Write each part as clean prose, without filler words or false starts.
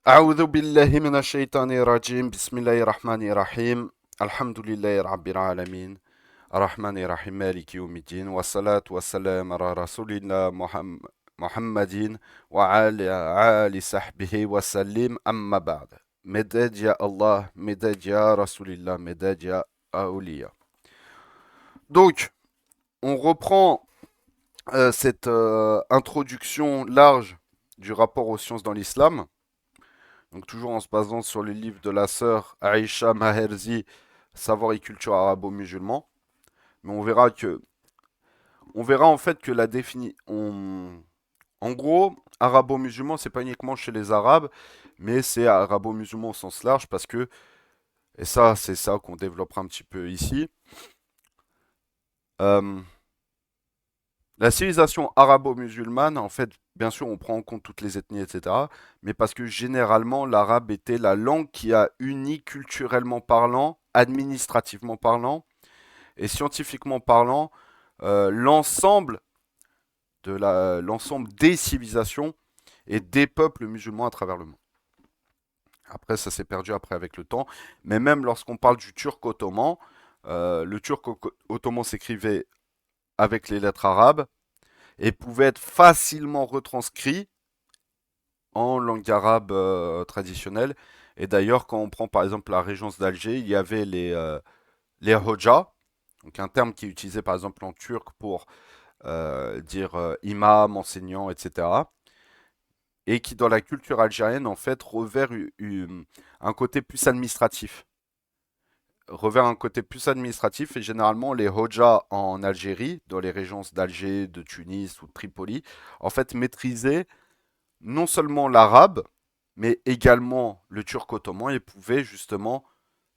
أعوذ بالله من الشيطان الرجيم بسم الله الرحمن الرحيم الحمد لله رب العالمين الرحمن الرحيم مالك يوم الدين والصلاة والسلام على رسول الله محمد وعلى آل صحبه وسلم أما بعد مدد يا الله مدد يا رسول الله مدد يا أولياء. Donc, on reprend cette introduction large du rapport aux sciences dans l'islam. Donc toujours en se basant sur le livre de la sœur Aïcha Maherzi, Savoir et culture arabo-musulman. Mais on verra en fait que la définition, en gros, arabo-musulman, c'est pas uniquement chez les Arabes, mais c'est arabo-musulman au sens large parce que, et ça, c'est ça qu'on développera un petit peu ici. euh, la civilisation arabo-musulmane, en fait, bien sûr, on prend en compte toutes les ethnies, etc. Mais parce que généralement, l'arabe était la langue qui a uni culturellement parlant, administrativement parlant et scientifiquement parlant l'ensemble l'ensemble des civilisations et des peuples musulmans à travers le monde. Après, ça s'est perdu après avec le temps. Mais même lorsqu'on parle du turc ottoman, le turc ottoman s'écrivait avec les lettres arabes et pouvait être facilement retranscrit en langue arabe traditionnelle. Et d'ailleurs, quand on prend par exemple la régence d'Alger, il y avait les Hoja, donc un terme qui est utilisé par exemple en turc pour dire imam, enseignant, etc. Et qui dans la culture algérienne en fait un côté plus administratif. Revers un côté plus administratif et généralement les Hoja en Algérie, dans les régences d'Alger, de Tunis ou de Tripoli, en fait maîtrisaient non seulement l'arabe, mais également le turc ottoman et pouvaient justement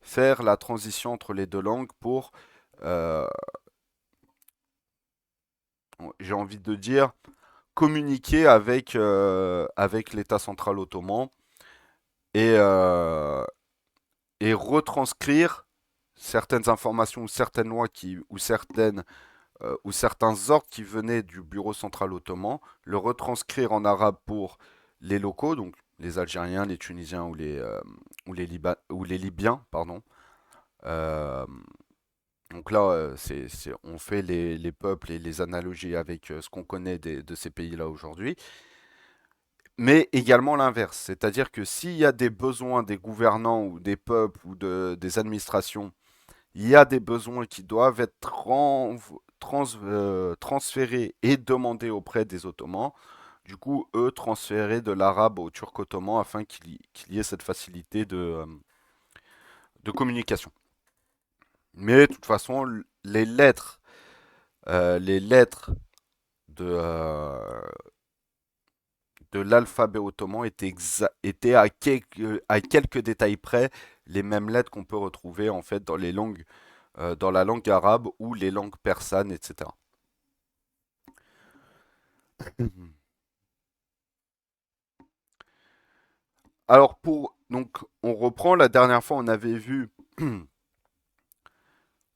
faire la transition entre les deux langues pour, euh, j'ai envie de dire, communiquer avec l'État central ottoman et, euh, et retranscrire certaines informations ou certaines lois ou certains ordres qui venaient du bureau central ottoman, le retranscrire en arabe pour les locaux, donc les Algériens, les Tunisiens ou les Libyens, pardon. Euh, donc là, on fait les peuples et les analogies avec ce qu'on connaît de ces pays-là aujourd'hui. Mais également l'inverse, c'est-à-dire que s'il y a des besoins des gouvernants ou des peuples ou des administrations, il y a des besoins qui doivent être transférés et demandés auprès des Ottomans. Du coup, eux transférer de l'arabe au turc ottoman afin qu'il y ait cette facilité de communication. Mais de toute façon, les lettres de, euh, de l'alphabet ottoman étaient à quelques détails près les mêmes lettres qu'on peut retrouver en fait dans les langues, dans la langue arabe ou les langues persanes, etc. Alors donc on reprend la dernière fois on avait vu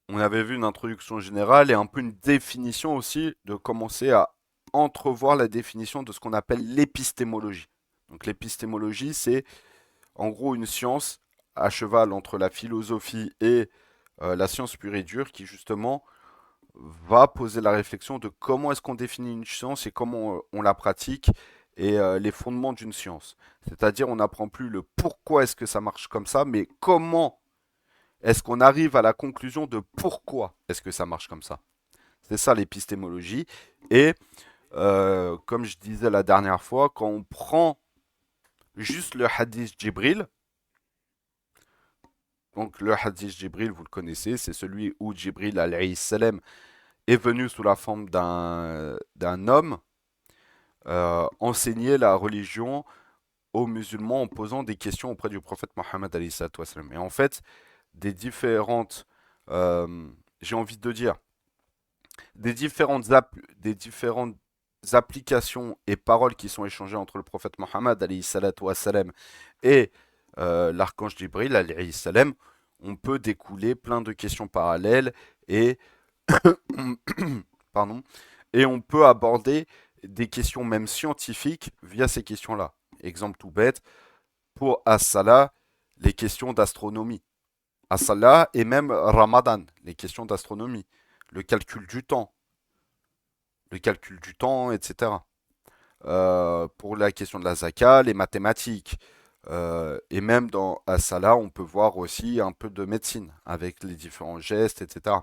une introduction générale et un peu une définition aussi de commencer à entrevoir la définition de ce qu'on appelle l'épistémologie. Donc l'épistémologie c'est en gros une science à cheval entre la philosophie et la science pure et dure qui justement va poser la réflexion de comment est-ce qu'on définit une science et comment on la pratique et les fondements d'une science. C'est-à-dire on n'apprend plus le pourquoi est-ce que ça marche comme ça, mais comment est-ce qu'on arrive à la conclusion de pourquoi est-ce que ça marche comme ça. C'est ça l'épistémologie. Et comme je disais la dernière fois, quand on prend juste le hadith Jibril, donc le hadith Jibril, vous le connaissez, c'est celui où Jibril alayhi salam est venu sous la forme d'un homme enseigner la religion aux musulmans en posant des questions auprès du prophète Mohammed alayhi salatu wassalam. Et en fait, des différentes, euh, j'ai envie de dire, des différentes applications et paroles qui sont échangées entre le prophète Mohammed alayhi salatu wassalam et l'archange Jibril alayhi salam, on peut découler plein de questions parallèles et pardon, et on peut aborder des questions même scientifiques via ces questions-là. Exemple tout bête, pour As-Salah, les questions d'astronomie. As-Salah et même Ramadan, les questions d'astronomie, le calcul du temps, etc. Pour la question de la zaka, les mathématiques. Et même dans As-Salah, on peut voir aussi un peu de médecine avec les différents gestes, etc.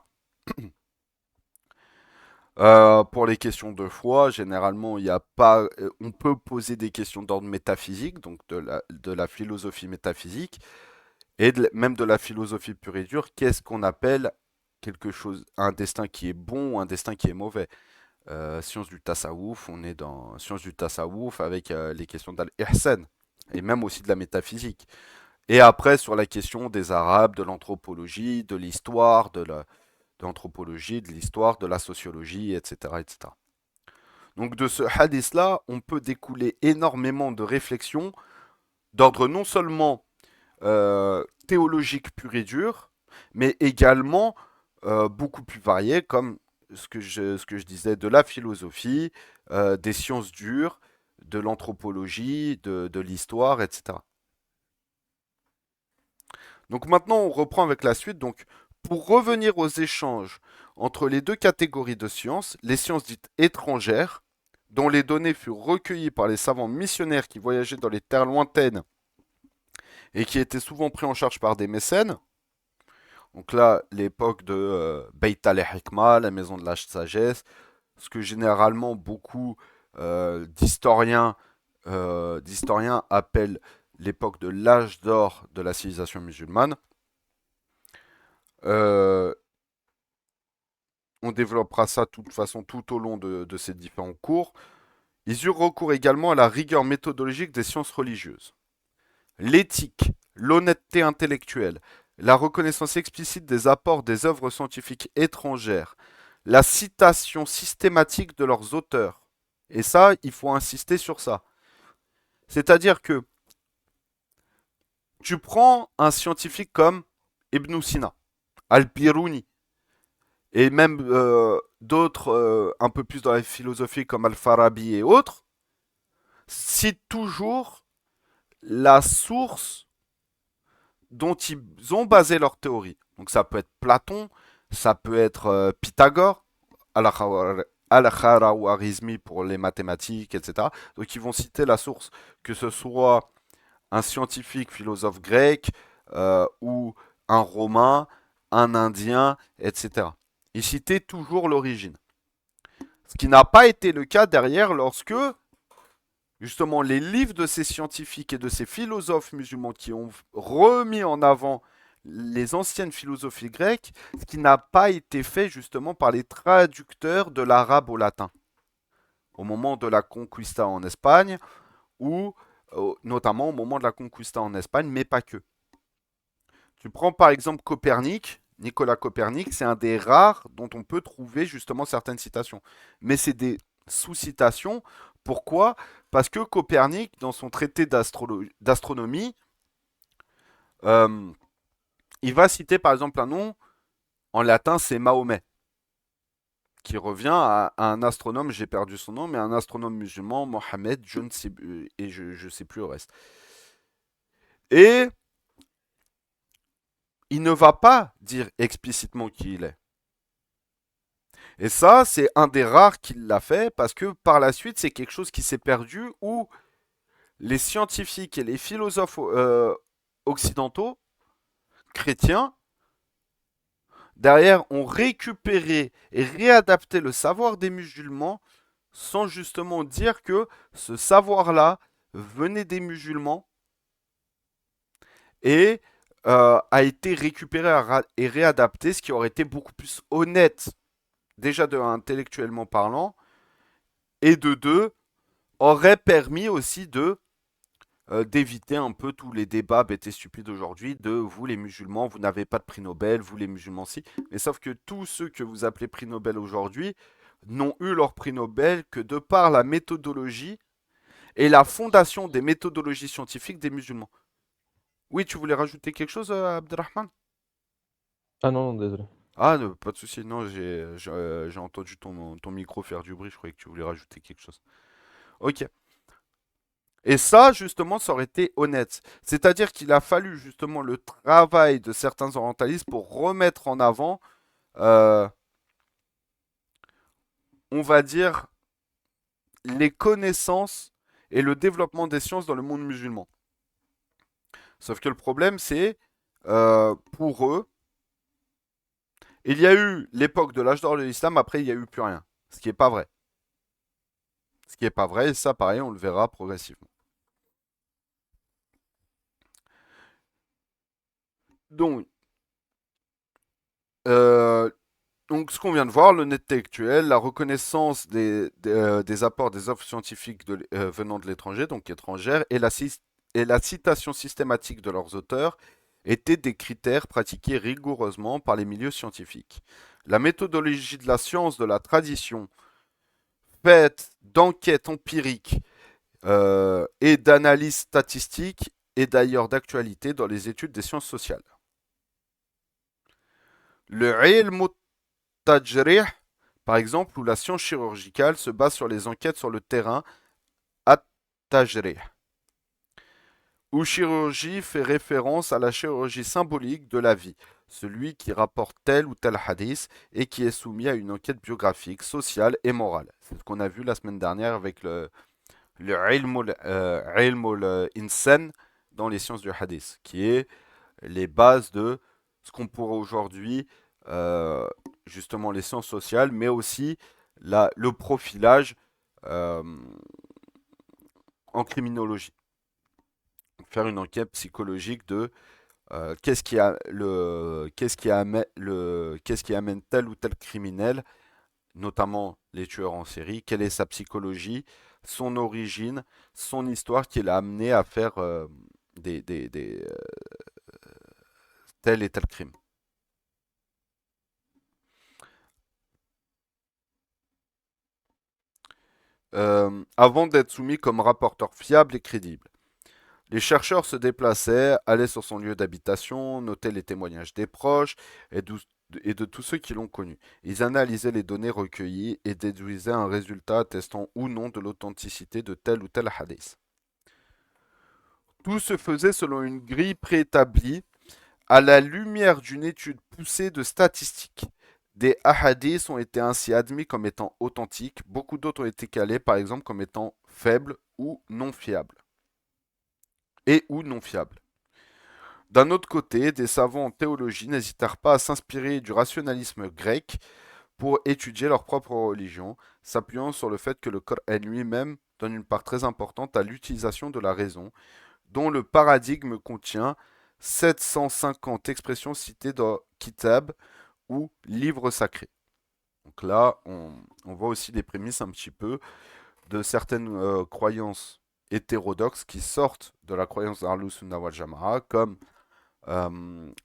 Pour les questions de foi, généralement, il y a pas, on peut poser des questions d'ordre métaphysique, donc de la philosophie métaphysique, et même de la philosophie pure et dure. Qu'est-ce qu'on appelle quelque chose, un destin qui est bon ou un destin qui est mauvais? Science du tasawwuf, on est dans science du tasawwuf avec les questions d'al-ihsan, et même aussi de la métaphysique. Et après, sur la question des Arabes, de l'anthropologie, de l'histoire, de l'anthropologie, de l'histoire, de la sociologie, etc., etc. Donc de ce hadith-là, on peut découler énormément de réflexions d'ordre non seulement théologique pur et dur, mais également beaucoup plus varié, comme ce que je disais, de la philosophie, des sciences dures, de l'anthropologie, de l'histoire, etc. Donc maintenant, on reprend avec la suite. Donc, pour revenir aux échanges entre les deux catégories de sciences, les sciences dites étrangères, dont les données furent recueillies par les savants missionnaires qui voyageaient dans les terres lointaines et qui étaient souvent pris en charge par des mécènes. Donc là, l'époque de Beit al-Hikmah, la maison de la sagesse, ce que généralement beaucoup d'historiens appellent l'époque de l'âge d'or de la civilisation musulmane. Euh, on développera ça de toute façon tout au long de ces différents cours. Ils eurent recours également à la rigueur méthodologique des sciences religieuses. L'éthique, l'honnêteté intellectuelle, la reconnaissance explicite des apports des œuvres scientifiques étrangères, la citation systématique de leurs auteurs. Et ça, il faut insister sur ça. C'est-à-dire que tu prends un scientifique comme Ibn Sina, Al-Biruni, et même d'autres un peu plus dans la philosophie comme Al-Farabi et autres, citent toujours la source dont ils ont basé leur théorie. Donc ça peut être Platon, ça peut être Pythagore, Al-Khawarizmi pour les mathématiques, etc. Donc ils vont citer la source, que ce soit un scientifique philosophe grec ou un romain, un indien, etc. Ils citaient toujours l'origine. Ce qui n'a pas été le cas derrière lorsque justement les livres de ces scientifiques et de ces philosophes musulmans qui ont remis en avant les anciennes philosophies grecques, ce qui n'a pas été fait justement par les traducteurs de l'arabe au latin, au moment de la conquista en Espagne, ou notamment au moment de la conquista en Espagne, mais pas que. Tu prends par exemple Copernic, Nicolas Copernic, c'est un des rares dont on peut trouver justement certaines citations. Mais c'est des sous-citations. Pourquoi? Parce que Copernic, dans son traité d'astronomie, euh, il va citer par exemple un nom en latin, c'est Mahomet, qui revient à un astronome, j'ai perdu son nom, mais un astronome musulman, Mohamed, je ne sais, et je sais plus le reste. Et il ne va pas dire explicitement qui il est. Et ça, c'est un des rares qui l'a fait parce que par la suite, c'est quelque chose qui s'est perdu où les scientifiques et les philosophes occidentaux, chrétiens, derrière, ont récupéré et réadapté le savoir des musulmans sans justement dire que ce savoir-là venait des musulmans et a été récupéré et réadapté, ce qui aurait été beaucoup plus honnête, déjà de intellectuellement parlant, et de deux, aurait permis aussi de d'éviter un peu tous les débats bêtes et stupides aujourd'hui de vous les musulmans, vous n'avez pas de prix Nobel, vous les musulmans si. Mais sauf que tous ceux que vous appelez prix Nobel aujourd'hui n'ont eu leur prix Nobel que de par la méthodologie et la fondation des méthodologies scientifiques des musulmans. Oui, tu voulais rajouter quelque chose, Abdelrahman? Ah non, non, désolé. Ah, pas de souci, non, j'ai entendu ton micro faire du bruit, je croyais que tu voulais rajouter quelque chose. Ok. Et ça, justement, ça aurait été honnête. C'est-à-dire qu'il a fallu justement le travail de certains orientalistes pour remettre en avant, euh, on va dire, les connaissances et le développement des sciences dans le monde musulman. Sauf que le problème, c'est, pour eux, il y a eu l'époque de l'âge d'or de l'islam, après il n'y a eu plus rien. Ce qui n'est pas vrai. Ce qui n'est pas vrai, et ça, pareil, on le verra progressivement. Donc, euh, donc ce qu'on vient de voir, l'honnêteté intellectuelle, la reconnaissance des apports des œuvres scientifiques venant de l'étranger, donc étrangères, et la citation systématique de leurs auteurs étaient des critères pratiqués rigoureusement par les milieux scientifiques. La méthodologie de la science de la tradition, faite d'enquêtes empiriques et d'analyses statistiques, est d'ailleurs d'actualité dans les études des sciences sociales. Le ilm tajrih, par exemple, où la science chirurgicale se base sur les enquêtes sur le terrain, at-tajrih, où chirurgie fait référence à la chirurgie symbolique de la vie, celui qui rapporte tel ou tel hadith et qui est soumis à une enquête biographique, sociale et morale. C'est ce qu'on a vu la semaine dernière avec le ilm insan dans les sciences du hadith, qui est les bases de ce qu'on pourrait aujourd'hui, euh, justement les sciences sociales, mais aussi le profilage euh, en criminologie. Faire une enquête psychologique de qu'est-ce qui amène tel ou tel criminel, notamment les tueurs en série, quelle est sa psychologie, son origine, son histoire qui l'a amené à faire tel et tel crime. Avant d'être soumis comme rapporteur fiable et crédible. Les chercheurs se déplaçaient, allaient sur son lieu d'habitation, notaient les témoignages des proches et de tous ceux qui l'ont connu. Ils analysaient les données recueillies et déduisaient un résultat attestant ou non de l'authenticité de tel ou tel hadith. Tout se faisait selon une grille préétablie à la lumière d'une étude poussée de statistiques. Des ahadiths ont été ainsi admis comme étant authentiques, beaucoup d'autres ont été calés par exemple comme étant faibles ou non fiables. Et ou non fiables. D'un autre côté, des savants en théologie n'hésitèrent pas à s'inspirer du rationalisme grec pour étudier leur propre religion, s'appuyant sur le fait que le Coran lui-même donne une part très importante à l'utilisation de la raison, dont le paradigme contient 750 expressions citées dans Kitab ou livre sacré. Donc là, on voit aussi les prémices un petit peu de certaines croyances hétérodoxes qui sortent de la croyance d'Ahlus Sunnah wal Jama'a, comme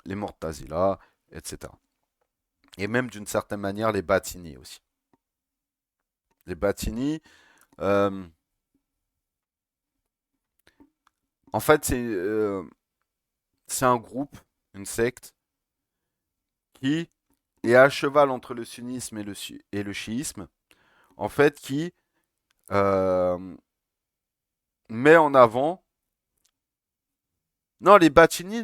les Mortazila, etc. Et même d'une certaine manière les Batini aussi. Les Batini, euh, en fait, c'est un groupe, une secte, qui est à cheval entre le sunnisme et le chiisme, en fait, qui euh, met en avant. Non, les Batini,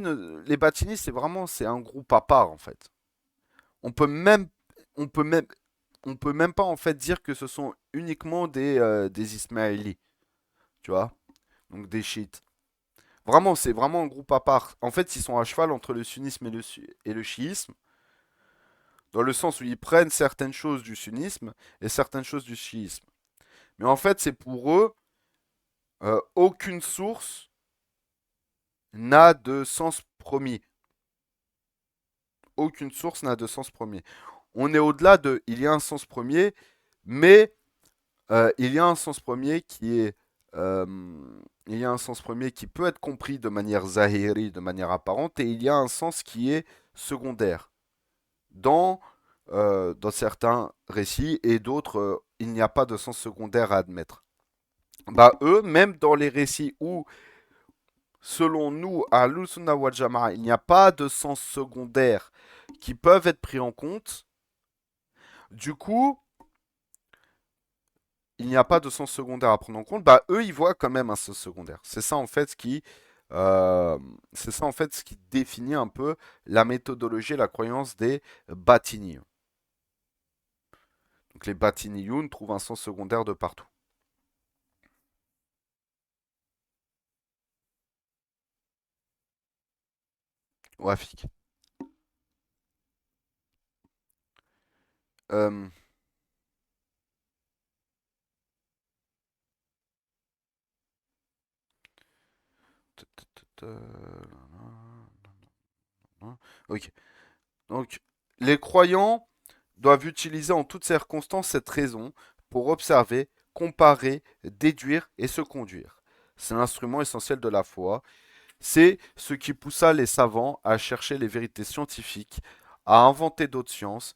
c'est un groupe à part, en fait. On peut même, on peut même, on peut même pas en fait dire que ce sont uniquement des Ismaélis, tu vois, donc des chiites. Vraiment, c'est vraiment un groupe à part. En fait, ils sont à cheval entre le sunnisme et le chiisme, dans le sens où ils prennent certaines choses du sunnisme et certaines choses du chiisme. Mais en fait, c'est pour eux, aucune source n'a de sens premier. Aucune source n'a de sens premier. On est au-delà de, il y a un sens premier, mais il y a un sens premier qui est, euh, il y a un sens premier qui peut être compris de manière zahiri, de manière apparente, et il y a un sens qui est secondaire dans, dans certains récits et d'autres, il n'y a pas de sens secondaire à admettre. Bah eux, même dans les récits où, selon nous, à l'Usunna wal Jama'a, il n'y a pas de sens secondaire qui peuvent être pris en compte, du coup, il n'y a pas de sens secondaire à prendre en compte, bah eux ils voient quand même un sens secondaire. Euh, c'est ça en fait ce qui définit un peu la méthodologie et la croyance des Batiniens. Donc les Batiniyoun trouvent un sens secondaire de partout. Wafik. Euh, Ok. Donc les croyants doivent utiliser en toutes circonstances cette raison pour observer, comparer, déduire et se conduire. C'est l'instrument essentiel de la foi. C'est ce qui poussa les savants à chercher les vérités scientifiques, à inventer d'autres sciences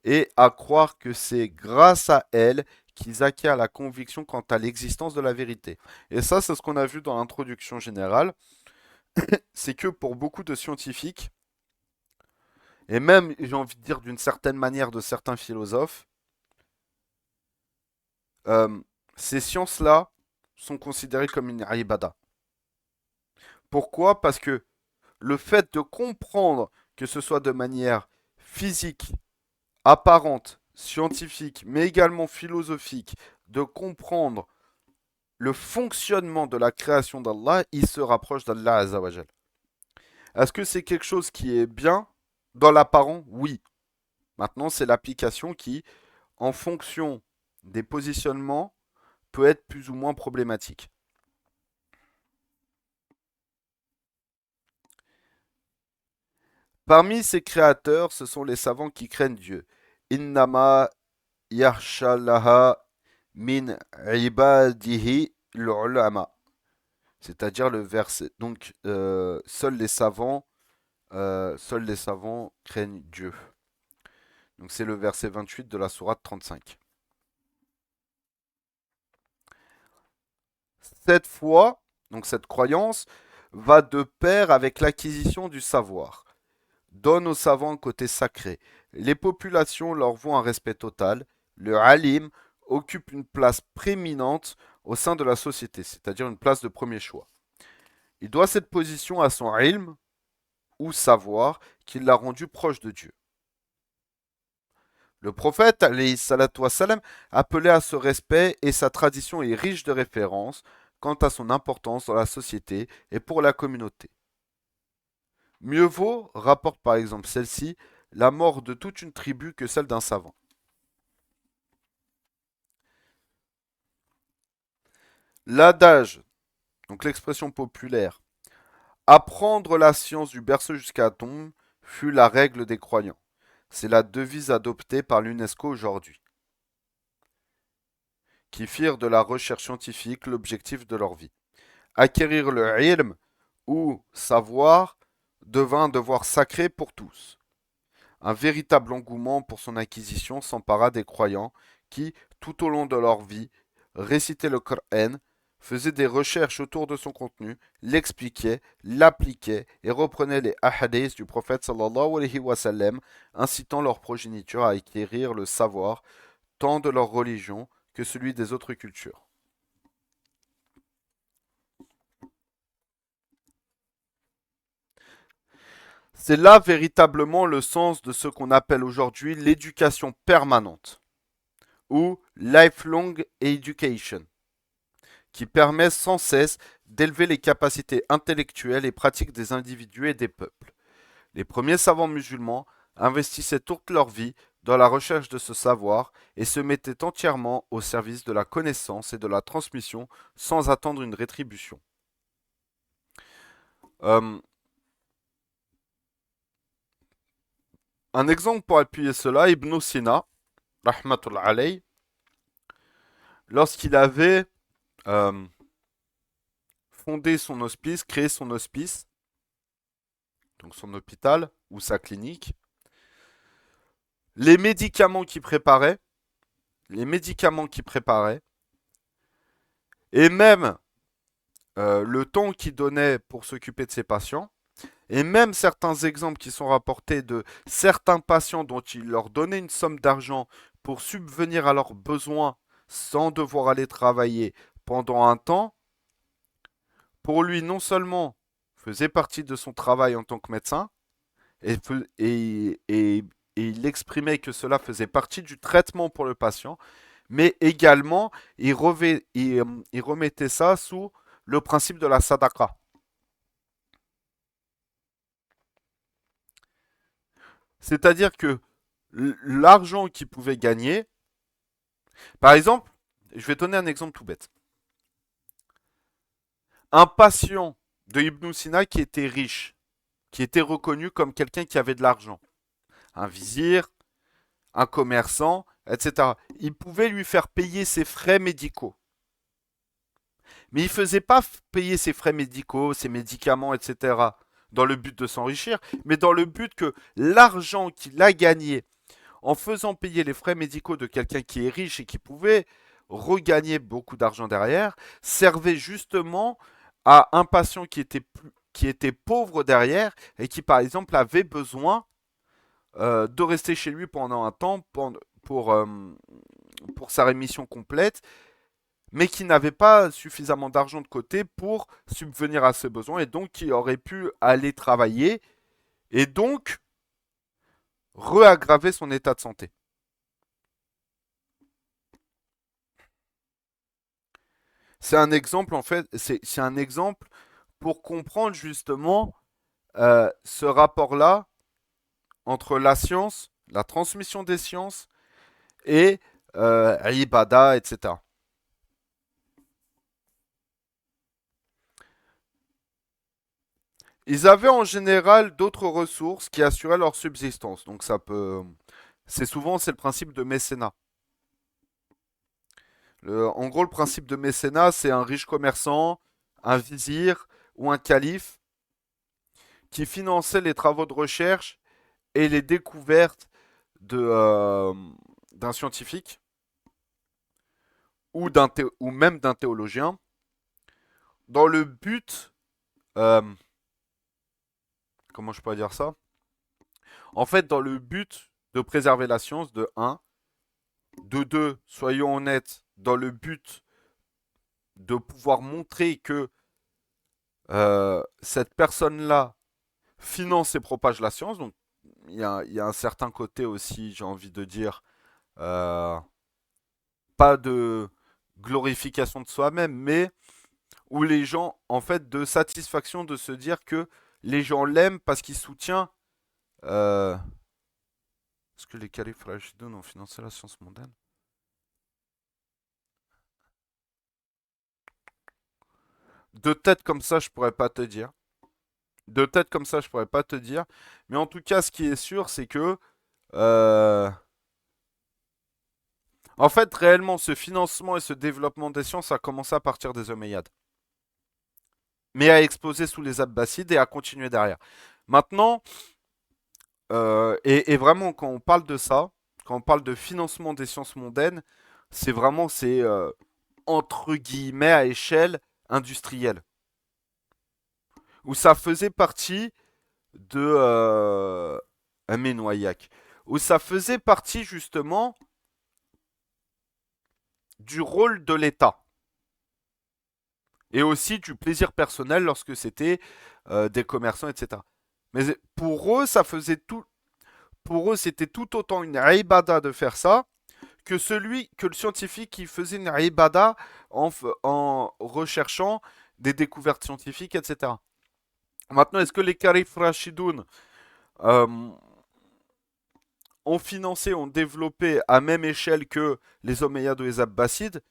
et à croire que c'est grâce à elles qu'ils acquièrent la conviction quant à l'existence de la vérité. Et ça, c'est ce qu'on a vu dans l'introduction générale, c'est que pour beaucoup de scientifiques, et même, j'ai envie de dire d'une certaine manière de certains philosophes, euh, ces sciences-là sont considérées comme une ibada. Pourquoi? Parce que le fait de comprendre que ce soit de manière physique, apparente, scientifique, mais également philosophique, de comprendre le fonctionnement de la création d'Allah, il se rapproche d'Allah Azzawajal. Est-ce que c'est quelque chose qui est bien dans l'apparent? Oui. Maintenant, c'est l'application qui, en fonction des positionnements, peut être plus ou moins problématique. Parmi ces créateurs, ce sont les savants qui craignent Dieu. Innama yarshallaha min ibadihi l'ulama. C'est-à-dire le verset. Donc, seuls les savants craignent Dieu. Donc, c'est le verset 28 de la sourate 35. Cette foi, donc cette croyance, va de pair avec l'acquisition du savoir. Donne aux savants un côté sacré. Les populations leur vouent un respect total. Le alim occupe une place prééminente au sein de la société, c'est-à-dire une place de premier choix. Il doit cette position à son ilm, ou savoir, qui l'a rendu proche de Dieu. Le prophète, alayhi salatu wassalam, appelait à ce respect et sa tradition est riche de références quant à son importance dans la société et pour la communauté. Mieux vaut, rapporte par exemple celle-ci, la mort de toute une tribu que celle d'un savant. L'adage, donc l'expression populaire, apprendre la science du berceau jusqu'à la tombe fut la règle des croyants. C'est la devise adoptée par l'UNESCO aujourd'hui, qui firent de la recherche scientifique l'objectif de leur vie. Acquérir le ilm ou savoir devint un devoir sacré pour tous. Un véritable engouement pour son acquisition s'empara des croyants qui, tout au long de leur vie, récitaient le Coran, faisaient des recherches autour de son contenu, l'expliquaient, l'appliquaient et reprenaient les ahadiths du prophète sallallahu alayhi wa sallam, incitant leur progéniture à acquérir le savoir tant de leur religion que celui des autres cultures. C'est là véritablement le sens de ce qu'on appelle aujourd'hui l'éducation permanente ou lifelong education, qui permet sans cesse d'élever les capacités intellectuelles et pratiques des individus et des peuples. Les premiers savants musulmans investissaient toute leur vie dans la recherche de ce savoir et se mettaient entièrement au service de la connaissance et de la transmission sans attendre une rétribution. Euh, un exemple pour appuyer cela, Ibn Sina, rahmatullah alayh, lorsqu'il avait euh, fondé son hospice, créé son hospice, donc son hôpital ou sa clinique, les médicaments qu'il préparait, les médicaments qu'il préparait, et même le temps qu'il donnait pour s'occuper de ses patients, et même certains exemples qui sont rapportés de certains patients dont il leur donnait une somme d'argent pour subvenir à leurs besoins sans devoir aller travailler pendant un temps, pour lui non seulement faisait partie de son travail en tant que médecin, et, et il exprimait que cela faisait partie du traitement pour le patient, mais également il remettait ça sous le principe de la sadaqa. C'est-à-dire que l'argent qu'il pouvait gagner, par exemple, je vais donner un exemple tout bête. Un patient de Ibn Sina qui était riche, qui était reconnu comme quelqu'un qui avait de l'argent, un vizir, un commerçant, etc. Il pouvait lui faire payer ses frais médicaux. Mais il ne faisait pas payer ses frais médicaux, ses médicaments, etc. dans le but de s'enrichir, mais dans le but que l'argent qu'il a gagné en faisant payer les frais médicaux de quelqu'un qui est riche et qui pouvait regagner beaucoup d'argent derrière, servait justement à un patient qui était pauvre derrière et qui, par exemple, avait besoin de rester chez lui pendant un temps pour sa rémission complète, mais qui n'avait pas suffisamment d'argent de côté pour subvenir à ses besoins et donc qui aurait pu aller travailler et donc re-aggraver son état de santé. C'est un exemple, en fait, c'est un exemple pour comprendre justement ce rapport-là entre la science, la transmission des sciences et Ibada, etc. Ils avaient en général d'autres ressources qui assuraient leur subsistance. Donc ça peut... c'est le principe de mécénat. En gros, le principe de mécénat, c'est un riche commerçant, un vizir ou un calife qui finançait les travaux de recherche et les découvertes d'un scientifique ou même d'un théologien dans le but, euh, comment je pourrais dire ça? En fait, dans le but de préserver la science, de un, de 2, soyons honnêtes, dans le but de pouvoir montrer que cette personne-là finance et propage la science. Donc, il y a un certain côté aussi, j'ai envie de dire, euh, pas de glorification de soi-même, mais où les gens, en fait, de satisfaction de se dire que les gens l'aiment parce qu'il soutient. Est-ce que les califes Rachidun ont financé la science mondaine? De tête comme ça, je pourrais pas te dire. De tête comme ça, je pourrais pas te dire. Mais en tout cas, ce qui est sûr, c'est que euh, en fait, réellement, ce financement et ce développement des sciences a commencé à partir des Omeyyades, mais a explosé sous les Abbassides et a continué derrière. Maintenant, et vraiment, quand on parle de ça, quand on parle de financement des sciences mondaines, c'est entre guillemets à échelle industrielle, où ça faisait partie de Aménoyac, où ça faisait partie justement du rôle de l'État et aussi du plaisir personnel lorsque c'était des commerçants, etc. Mais pour eux, pour eux, c'était tout autant une ibada de faire ça que le scientifique qui faisait une ibada en recherchant des découvertes scientifiques, etc. Maintenant, est-ce que les Karif Rashidoun euh, ont financé, ont développé à même échelle que les Omeyyades ou les Abbassides?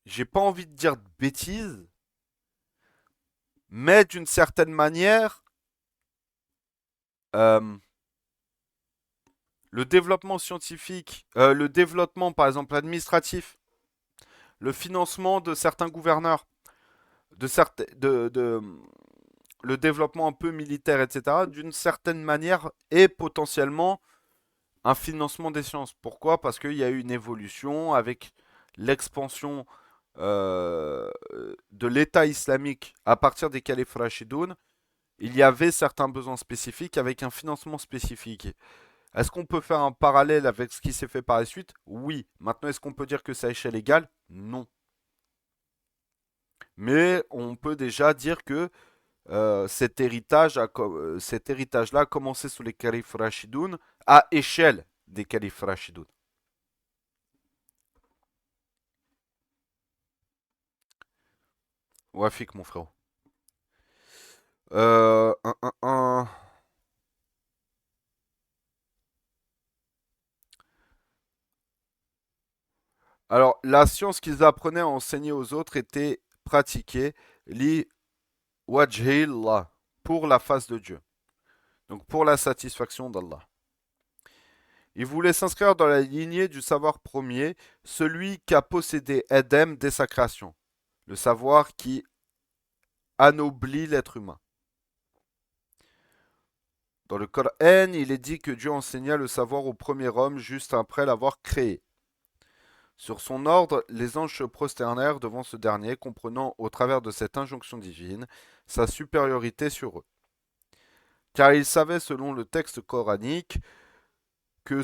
J'ai pas envie de dire de bêtises, mais d'une certaine manière, euh, le développement scientifique, le développement par exemple administratif, le financement de certains gouverneurs, de le développement un peu militaire, etc., d'une certaine manière, est potentiellement un financement des sciences. Pourquoi? Parce qu'il y a eu une évolution avec l'expansion euh, de l'État islamique à partir des califes Rashidoun. Il y avait certains besoins spécifiques avec un financement spécifique. Est-ce qu'on peut faire un parallèle avec ce qui s'est fait par la suite? Oui. Maintenant, est-ce qu'on peut dire que c'est à échelle égale? Non. Mais on peut déjà dire que cet héritage-là a commencé sous les califes Rashidoun à échelle des califes Rashidoun. Wafik, mon frère. Euh, un, un, un. Alors, la science qu'ils apprenaient à enseigner aux autres était pratiquée li wajhillah, pour la face de Dieu. Donc, pour la satisfaction d'Allah. Ils voulaient s'inscrire dans la lignée du savoir premier, celui qu'a possédé Edem dès sa création. Le savoir qui anoblit l'être humain. Dans le Coran, il est dit que Dieu enseigna le savoir au premier homme juste après l'avoir créé. Sur son ordre, les anges se prosternèrent devant ce dernier, comprenant au travers de cette injonction divine sa supériorité sur eux. Car ils savaient, selon le texte coranique, que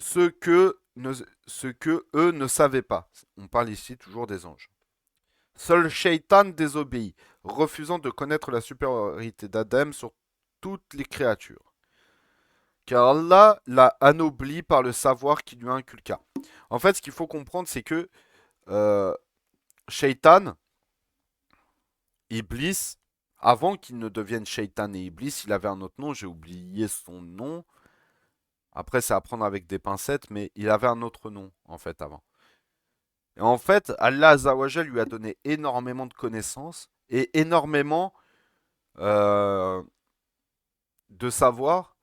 ce que eux ne savaient pas. On parle ici toujours des anges. Seul Shaitan désobéit, refusant de connaître la supériorité d'Adam sur toutes les créatures. Car Allah l'a anobli par le savoir qui lui inculqua. En fait, ce qu'il faut comprendre, c'est que euh, Shaitan, Iblis, avant qu'il ne devienne Shaitan et Iblis, il avait un autre nom, j'ai oublié son nom. Après, c'est à prendre avec des pincettes, mais il avait un autre nom, en fait, avant. Et en fait, Allah Azawajal lui a donné énormément de connaissances et énormément euh, de savoir,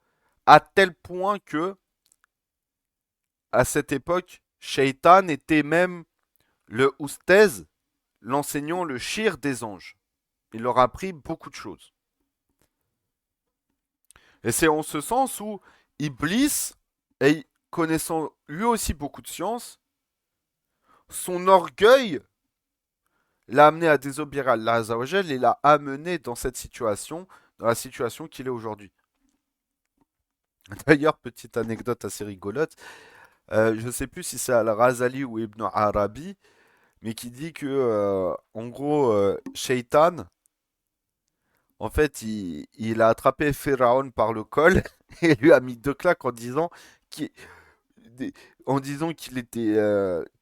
à tel point que, à cette époque, Shaitan était même le oustez, l'enseignant, le shir des anges. Il leur a appris beaucoup de choses. Et c'est en ce sens où Iblis, connaissant lui aussi beaucoup de sciences, son orgueil l'a amené à désobéir à Allah Azzawajal et l'a amené dans cette situation, dans la situation qu'il est aujourd'hui. D'ailleurs, petite anecdote assez rigolote, je ne sais plus si c'est Al-Razali ou Ibn Arabi, mais qui dit que, en gros, Shaitan, en fait, il a attrapé Pharaon par le col et lui a mis deux claques qu'il en disant qu'il était,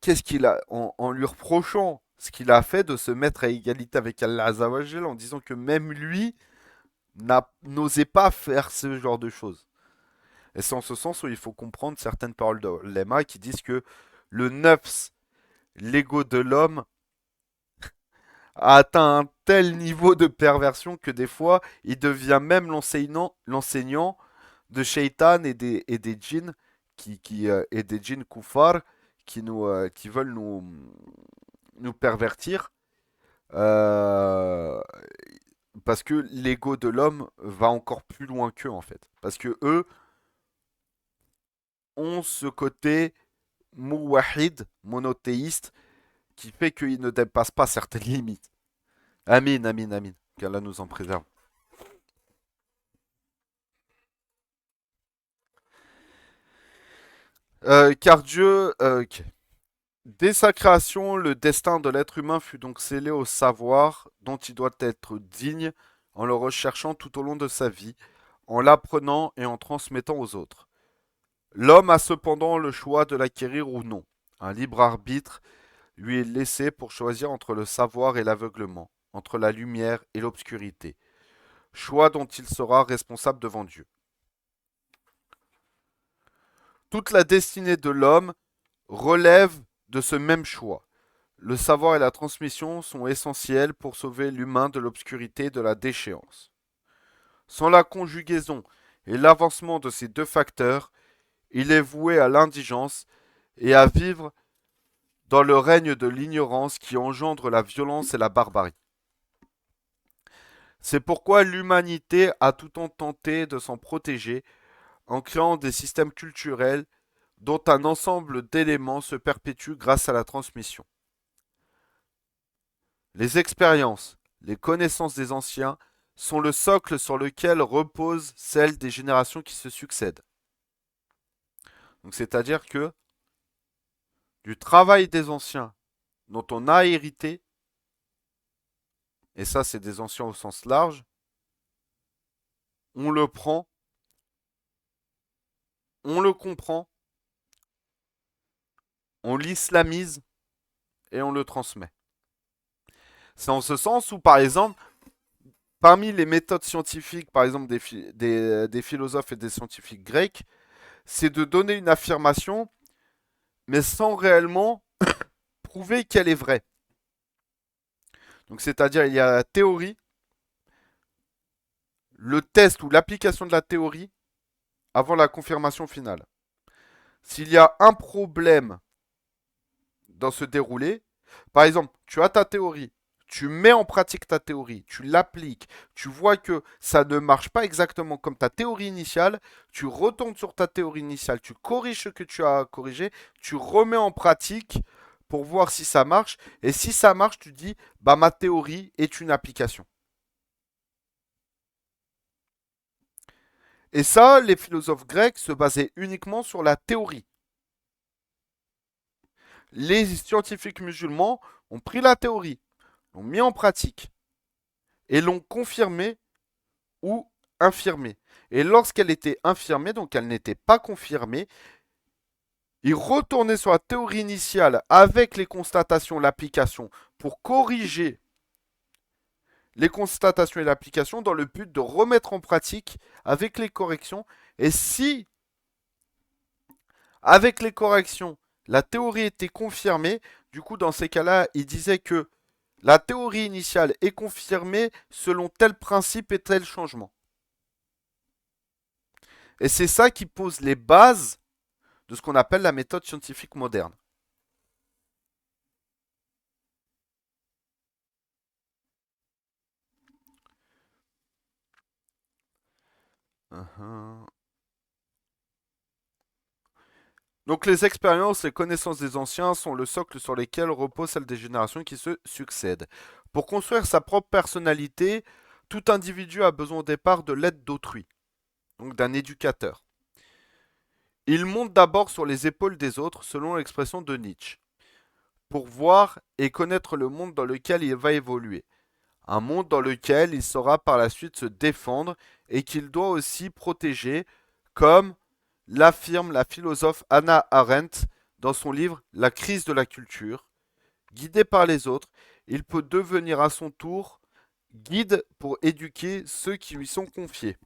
qu'est-ce qu'il a, en lui reprochant ce qu'il a fait de se mettre à égalité avec Allah Azawajal, en disant que même lui n'osait pas faire ce genre de choses. Et c'est en ce sens où il faut comprendre certaines paroles de Lema qui disent que le nefs, l'ego de l'homme, a atteint un tel niveau de perversion que des fois, il devient même l'enseignant de Shaitan et des djinns et des djinns koufars qui veulent nous pervertir. euh, Parce que l'ego de l'homme va encore plus loin qu'eux en fait. Parce que eux ont ce côté mouwahid, monothéiste, qui fait qu'ils ne dépassent pas certaines limites. Amin, amin, amin. Qu'Allah nous en préserve. Car Dieu, ok. Dès sa création, le destin de l'être humain fut donc scellé au savoir dont il doit être digne en le recherchant tout au long de sa vie, en l'apprenant et en transmettant aux autres. L'homme a cependant le choix de l'acquérir ou non. Un libre arbitre lui est laissé pour choisir entre le savoir et l'aveuglement, entre la lumière et l'obscurité, choix dont il sera responsable devant Dieu. Toute la destinée de l'homme relève de ce même choix. Le savoir et la transmission sont essentiels pour sauver l'humain de l'obscurité et de la déchéance. Sans la conjugaison et l'avancement de ces deux facteurs, il est voué à l'indigence et à vivre dans le règne de l'ignorance qui engendre la violence et la barbarie. C'est pourquoi l'humanité a tout le temps tenté de s'en protéger en créant des systèmes culturels dont un ensemble d'éléments se perpétue grâce à la transmission. Les expériences, les connaissances des anciens sont le socle sur lequel reposent celles des générations qui se succèdent. Donc c'est-à-dire que du travail des anciens dont on a hérité, et ça c'est des anciens au sens large, on le prend, on le comprend, on l'islamise et on le transmet. C'est en ce sens où, par exemple, parmi les méthodes scientifiques, par exemple des philosophes et des scientifiques grecs, c'est de donner une affirmation, mais sans réellement prouver qu'elle est vraie. Donc c'est-à-dire il y a la théorie, le test ou l'application de la théorie avant la confirmation finale. S'il y a un problème dans ce déroulé, par exemple, tu as ta théorie, tu mets en pratique ta théorie, tu l'appliques, tu vois que ça ne marche pas exactement comme ta théorie initiale, tu retournes sur ta théorie initiale, tu corriges ce que tu as corrigé, tu remets en pratique pour voir si ça marche, et si ça marche, tu dis, bah ma théorie est une application. Et ça, les philosophes grecs se basaient uniquement sur la théorie. Les scientifiques musulmans ont pris la théorie, l'ont mis en pratique et l'ont confirmée ou infirmée. Et lorsqu'elle était infirmée, donc elle n'était pas confirmée, ils retournaient sur la théorie initiale avec les constatations, l'application, pour corriger les constatations et l'application dans le but de remettre en pratique avec les corrections. Et si, avec les corrections, la théorie était confirmée, du coup, dans ces cas-là, il disait que la théorie initiale est confirmée selon tel principe et tel changement. Et c'est ça qui pose les bases de ce qu'on appelle la méthode scientifique moderne. Uh-huh. Donc les expériences et connaissances des anciens sont le socle sur lequel repose celle des générations qui se succèdent. Pour construire sa propre personnalité, tout individu a besoin au départ de l'aide d'autrui, donc d'un éducateur. Il monte d'abord sur les épaules des autres, selon l'expression de Nietzsche, pour voir et connaître le monde dans lequel il va évoluer. Un monde dans lequel il saura par la suite se défendre et qu'il doit aussi protéger, comme l'affirme la philosophe Hannah Arendt dans son livre La crise de la culture. Guidé par les autres, il peut devenir à son tour guide pour éduquer ceux qui lui sont confiés.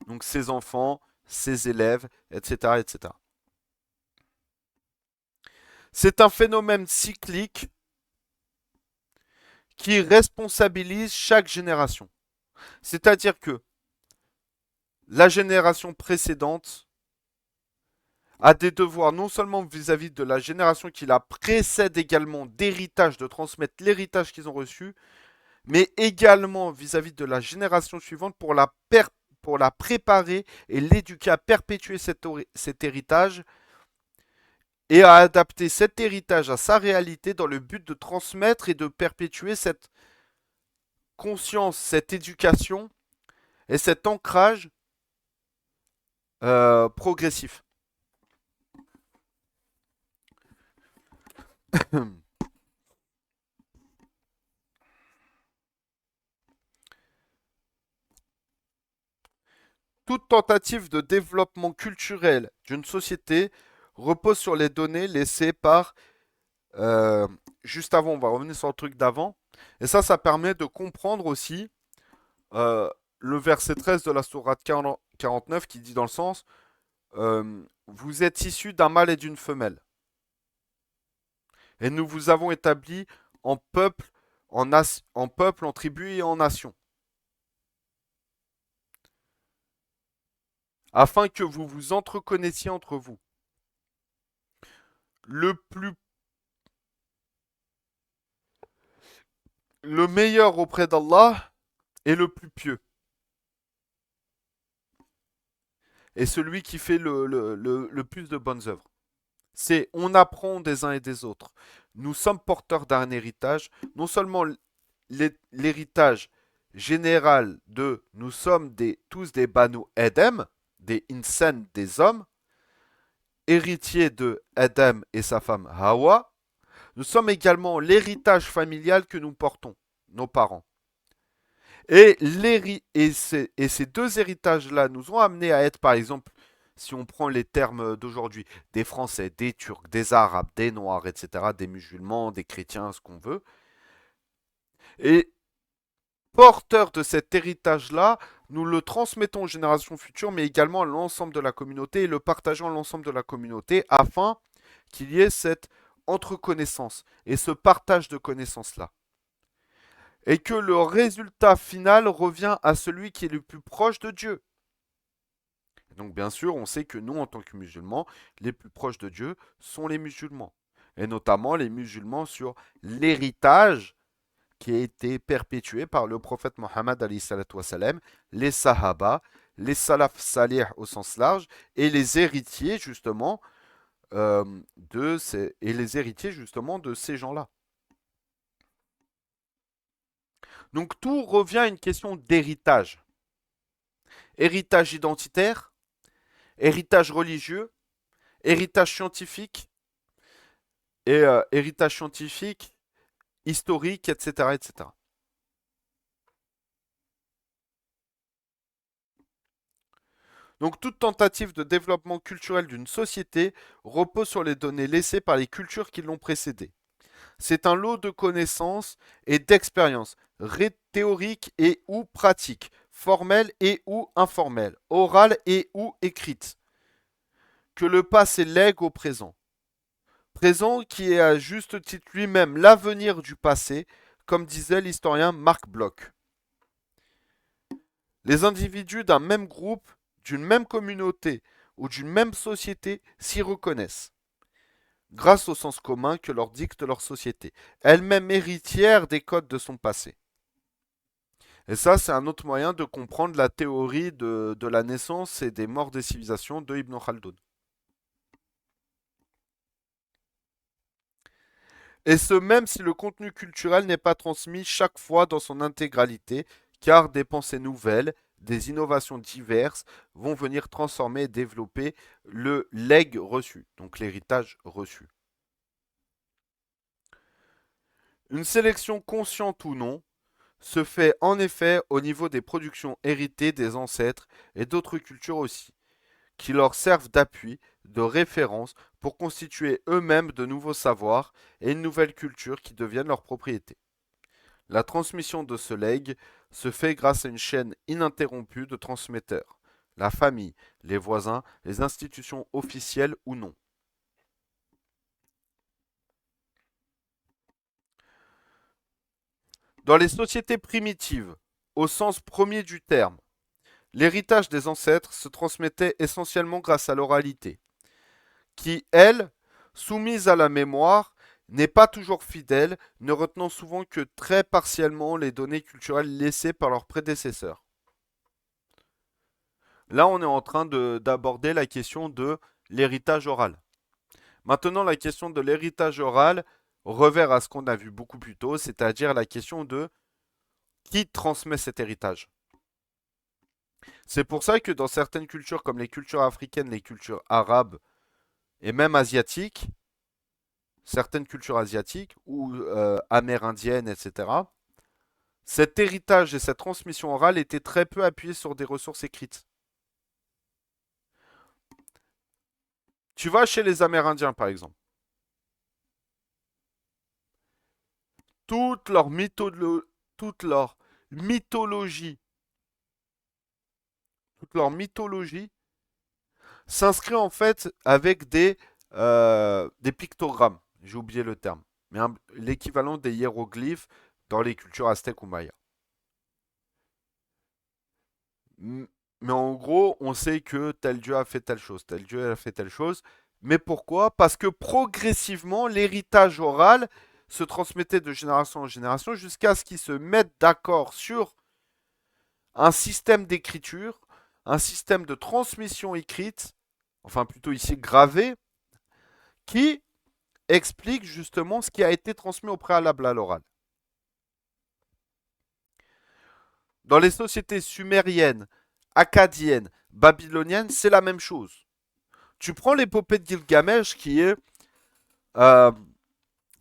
Donc ses enfants, ses élèves, etc. etc. C'est un phénomène cyclique qui responsabilise chaque génération. C'est-à-dire que la génération précédente a des devoirs non seulement vis-à-vis de la génération qui la précède également d'héritage, de transmettre l'héritage qu'ils ont reçu, mais également vis-à-vis de la génération suivante pour la préparer et l'éduquer à perpétuer cet héritage et à adapter cet héritage à sa réalité dans le but de transmettre et de perpétuer cette conscience, cette éducation et cet ancrage progressif. Toute tentative de développement culturel d'une société repose sur les données laissées par... euh, juste avant, on va revenir sur le truc d'avant. Et ça permet de comprendre aussi euh, le verset 13 de la sourate 49 qui dit dans le sens vous êtes issus d'un mâle et d'une femelle. Et nous vous avons établi en peuple, en peuple, en tribu et en nation. Afin que vous vous entreconnaissiez entre vous. Le plus le meilleur auprès d'Allah est le plus pieux. Et celui qui fait le plus de bonnes œuvres. C'est on apprend des uns et des autres. Nous sommes porteurs d'un héritage, non seulement l'héritage général de nous sommes tous des Banu Edem, des insan, des hommes, héritiers de Adam et sa femme Hawa, nous sommes également l'héritage familial que nous portons, nos parents. Et ces deux héritages-là nous ont amenés à être, par exemple, si on prend les termes d'aujourd'hui, des Français, des Turcs, des Arabes, des Noirs, etc., des musulmans, des chrétiens, ce qu'on veut. Et porteurs de cet héritage-là, nous le transmettons aux générations futures, mais également à l'ensemble de la communauté et le partageons à l'ensemble de la communauté afin qu'il y ait cette entreconnaissance et ce partage de connaissances-là. Et que le résultat final revient à celui qui est le plus proche de Dieu. Donc bien sûr, on sait que nous, en tant que musulmans, les plus proches de Dieu sont les musulmans. Et notamment les musulmans sur l'héritage qui a été perpétué par le prophète Mohammed, les Sahaba, les Salaf Salih au sens large, et les héritiers justement de ces gens-là. Donc tout revient à une question d'héritage. Héritage identitaire, héritage religieux, héritage scientifique, et héritage scientifique, historique, etc., etc. Donc toute tentative de développement culturel d'une société repose sur les données laissées par les cultures qui l'ont précédée. C'est un lot de connaissances et d'expériences, théoriques et ou pratiques, formelles et ou informelles, orales et ou écrites, que le passé lègue au présent. Présent qui est à juste titre lui-même l'avenir du passé, comme disait l'historien Marc Bloch. Les individus d'un même groupe, d'une même communauté ou d'une même société s'y reconnaissent, grâce au sens commun que leur dicte leur société, elle-même héritière des codes de son passé. Et ça, c'est un autre moyen de comprendre la théorie de la naissance et des morts des civilisations de Ibn Khaldun. Et ce même si le contenu culturel n'est pas transmis chaque fois dans son intégralité, car des pensées nouvelles, des innovations diverses vont venir transformer et développer le legs reçu, donc l'héritage reçu. Une sélection consciente ou non se fait en effet au niveau des productions héritées des ancêtres et d'autres cultures aussi, qui leur servent d'appui, de référence pour constituer eux-mêmes de nouveaux savoirs et une nouvelle culture qui deviennent leur propriété. La transmission de ce legs se fait grâce à une chaîne ininterrompue de transmetteurs, la famille, les voisins, les institutions officielles ou non. Dans les sociétés primitives, au sens premier du terme, l'héritage des ancêtres se transmettait essentiellement grâce à l'oralité, qui, elle, soumise à la mémoire, n'est pas toujours fidèle, ne retenant souvent que très partiellement les données culturelles laissées par leurs prédécesseurs. Là, on est en train d'aborder la question de l'héritage oral. Maintenant, la question de l'héritage oral revers à ce qu'on a vu beaucoup plus tôt, c'est-à-dire la question de qui transmet cet héritage. C'est pour ça que dans certaines cultures comme les cultures africaines, les cultures arabes et même asiatiques, certaines cultures asiatiques ou amérindiennes, etc., cet héritage et cette transmission orale étaient très peu appuyés sur des ressources écrites. Tu vas chez les Amérindiens, par exemple. Toute leur, toute leur mythologie, toute leur mythologie s'inscrit en fait avec des pictogrammes. J'ai oublié le terme. Mais l'équivalent des hiéroglyphes dans les cultures aztèques ou mayas. Mais en gros, on sait que tel dieu a fait telle chose, tel dieu a fait telle chose. Mais pourquoi? Parce que progressivement, l'héritage oral se transmettait de génération en génération jusqu'à ce qu'ils se mettent d'accord sur un système d'écriture, un système de transmission écrite, enfin plutôt ici gravé, qui explique justement ce qui a été transmis au préalable à l'oral. Dans les sociétés sumériennes, akkadiennes, babyloniennes, c'est la même chose. Tu prends l'épopée de Gilgamesh, qui est euh,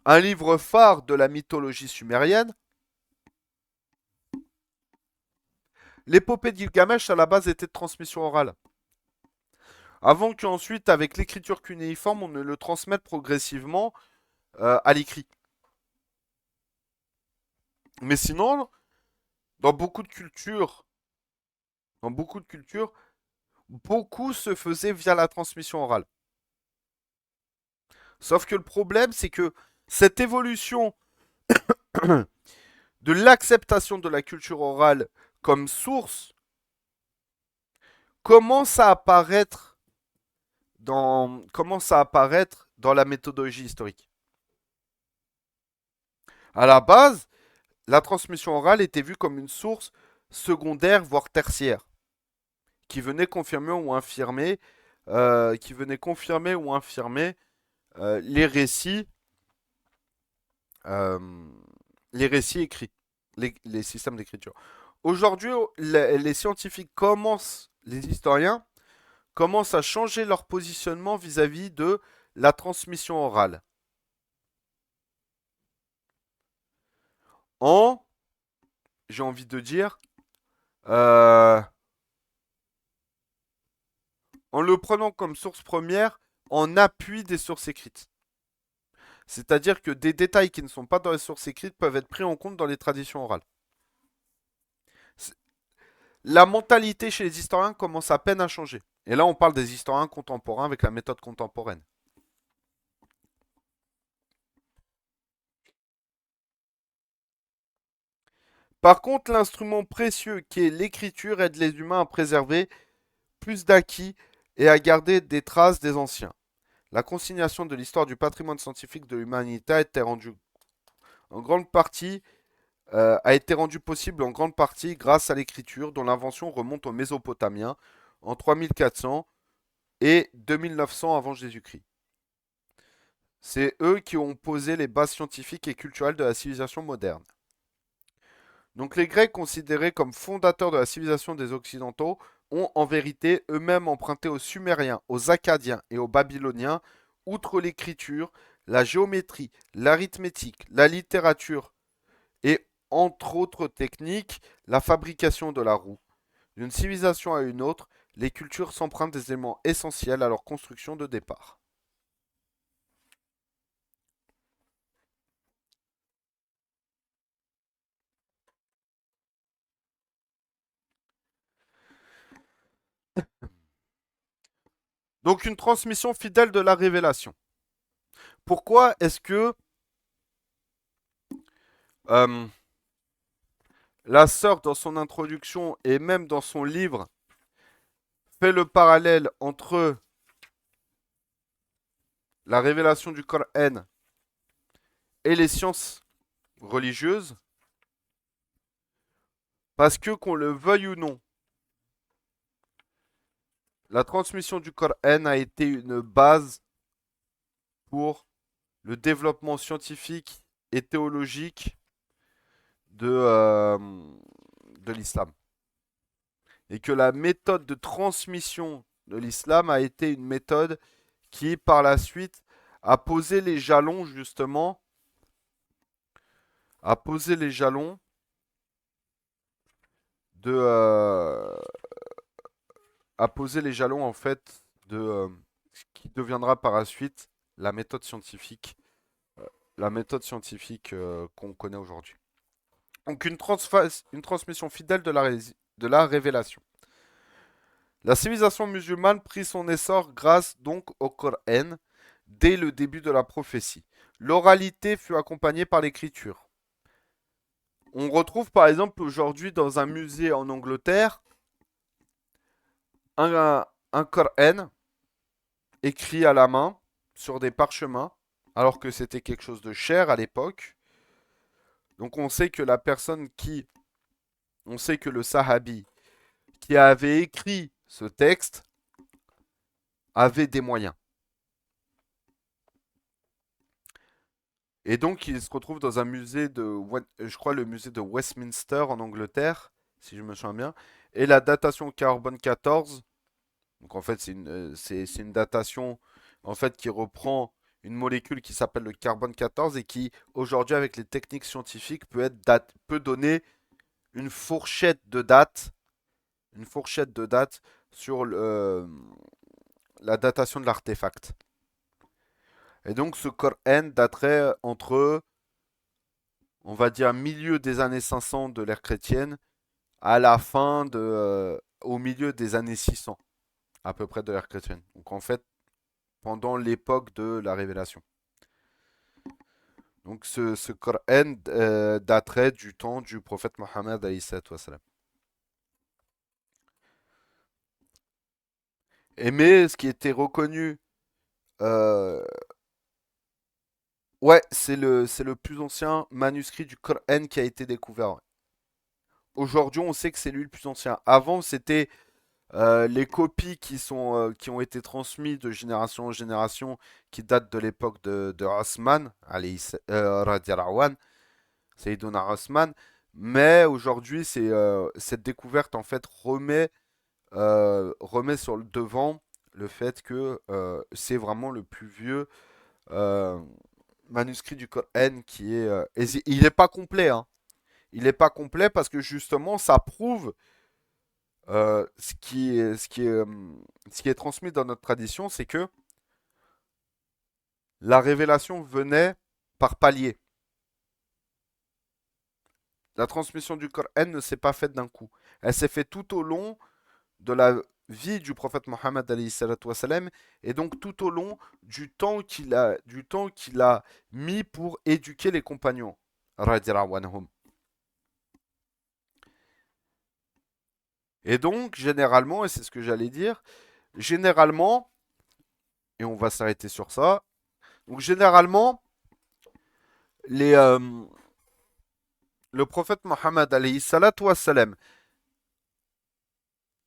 un livre phare de la mythologie sumérienne. L'épopée de Gilgamesh, à la base, était de transmission orale. Avant qu'ensuite, avec l'écriture cunéiforme, on ne le transmette progressivement à l'écrit. Mais sinon, dans beaucoup de cultures, dans beaucoup de cultures, beaucoup se faisait via la transmission orale. Sauf que le problème, c'est que cette évolution de l'acceptation de la culture orale comme source commence à apparaître dans la méthodologie historique. À la base, la transmission orale était vue comme une source secondaire, voire tertiaire, qui venait confirmer ou infirmer, les récits, euh, les récits écrits, les systèmes d'écriture. Aujourd'hui, les scientifiques les historiens commencent à changer leur positionnement vis-à-vis de la transmission orale. En, j'ai envie de dire, euh, en le prenant comme source première en appui des sources écrites. C'est-à-dire que des détails qui ne sont pas dans les sources écrites peuvent être pris en compte dans les traditions orales. La mentalité chez les historiens commence à peine à changer. Et là, on parle des historiens contemporains avec la méthode contemporaine. Par contre, l'instrument précieux qui est l'écriture aide les humains à préserver plus d'acquis et à garder des traces des anciens. La consignation de l'histoire du patrimoine scientifique de l'humanité a été rendue possible en grande partie grâce à l'écriture dont l'invention remonte aux Mésopotamiens en 3400 et 2900 avant Jésus-Christ. C'est eux qui ont posé les bases scientifiques et culturelles de la civilisation moderne. Donc les Grecs, considérés comme fondateurs de la civilisation des Occidentaux, ont en vérité eux-mêmes emprunté aux Sumériens, aux Akkadiens et aux Babyloniens, outre l'écriture, la géométrie, l'arithmétique, la littérature et, entre autres techniques, la fabrication de la roue. D'une civilisation à une autre, les cultures s'empruntent des éléments essentiels à leur construction de départ. Donc une transmission fidèle de la révélation. Pourquoi est-ce que euh, la sœur, dans son introduction et même dans son livre, fait le parallèle entre la révélation du Coran et les sciences religieuses? Parce que, qu'on le veuille ou non, la transmission du Coran a été une base pour le développement scientifique et théologique de l'islam. Et que la méthode de transmission de l'islam a été une méthode qui, par la suite, a posé les jalons, justement, a posé les jalons de... a posé les jalons, en fait, de ce qui deviendra par la suite la méthode scientifique, qu'on connaît aujourd'hui. Donc une transmission fidèle de la révélation. La civilisation musulmane prit son essor grâce donc au Coran dès le début de la prophétie. L'oralité fut accompagnée par l'écriture. On retrouve par exemple aujourd'hui dans un musée en Angleterre un Coran écrit à la main sur des parchemins, alors que c'était quelque chose de cher à l'époque. Donc on sait que on sait que le Sahabi qui avait écrit ce texte avait des moyens. Et donc il se retrouve dans un musée je crois le musée de Westminster en Angleterre, si je me souviens bien. Et la datation carbone 14 Donc en fait, c'est une datation en fait qui reprend une molécule qui s'appelle le carbone 14 et qui aujourd'hui avec les techniques scientifiques peut donner une fourchette de date, une fourchette de date sur la datation de l'artefact. Et donc ce Coran daterait entre, on va dire, milieu des années 500 de l'ère chrétienne à la fin au milieu des années 600 à peu près de l'ère chrétienne. Donc en fait, pendant l'époque de la révélation. Donc ce Coran daterait du temps du prophète Mohammed alayhi salatu wassalam. Et mais ce qui était reconnu, euh, ouais, c'est le plus ancien manuscrit du Coran qui a été découvert. Ouais. Aujourd'hui, on sait que c'est lui le plus ancien. Avant, c'était les copies qui ont été transmises de génération en génération, qui datent de l'époque de Osman, radiallahu anh, Sayyiduna Osman. Mais aujourd'hui, cette découverte en fait remet sur le devant le fait que c'est vraiment le plus vieux euh, manuscrit du Coran qui est. Il n'est pas complet, hein. Il n'est pas complet parce que justement, ça prouve ce qui est transmis dans notre tradition, c'est que la révélation venait par paliers. La transmission du Coran ne s'est pas faite d'un coup. Elle s'est faite tout au long de la vie du prophète Mohammed alayhi salatu wassalam, et donc tout au long du temps qu'il a mis pour éduquer les compagnons. Radiallahu anhum. Et donc, généralement, et c'est ce que j'allais dire, généralement, et on va s'arrêter sur ça, donc généralement, les, le prophète Mohammed alayhi salatu wassalam,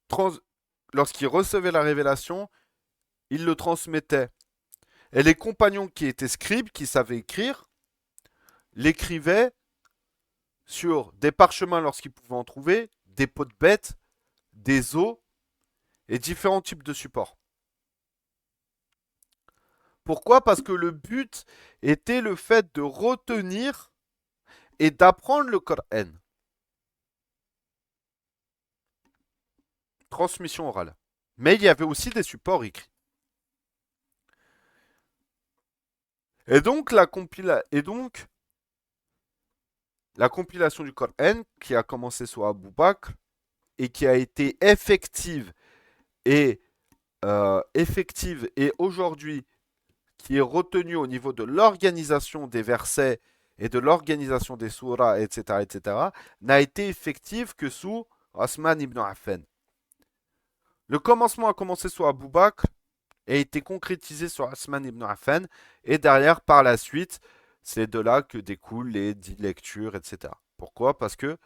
trans- lorsqu'il recevait la révélation, il le transmettait. Et les compagnons qui étaient scribes, qui savaient écrire, l'écrivaient sur des parchemins lorsqu'ils pouvaient en trouver, des peaux de bêtes, des os et différents types de supports. Pourquoi? Parce que le but était le fait de retenir et d'apprendre le Coran. Transmission orale. Mais il y avait aussi des supports écrits. Et donc, la compilation du Coran, qui a commencé sous Abu Bakr et qui a été et effective et aujourd'hui qui est retenue au niveau de l'organisation des versets et de l'organisation des surahs, etc., etc., n'a été effective que sous Osman ibn Affan. Le commencement a commencé sous Abu Bakr et a été concrétisé sur Osman ibn Affan, et derrière, par la suite, c'est de là que découlent les 10 lectures, etc. Pourquoi? Parce que,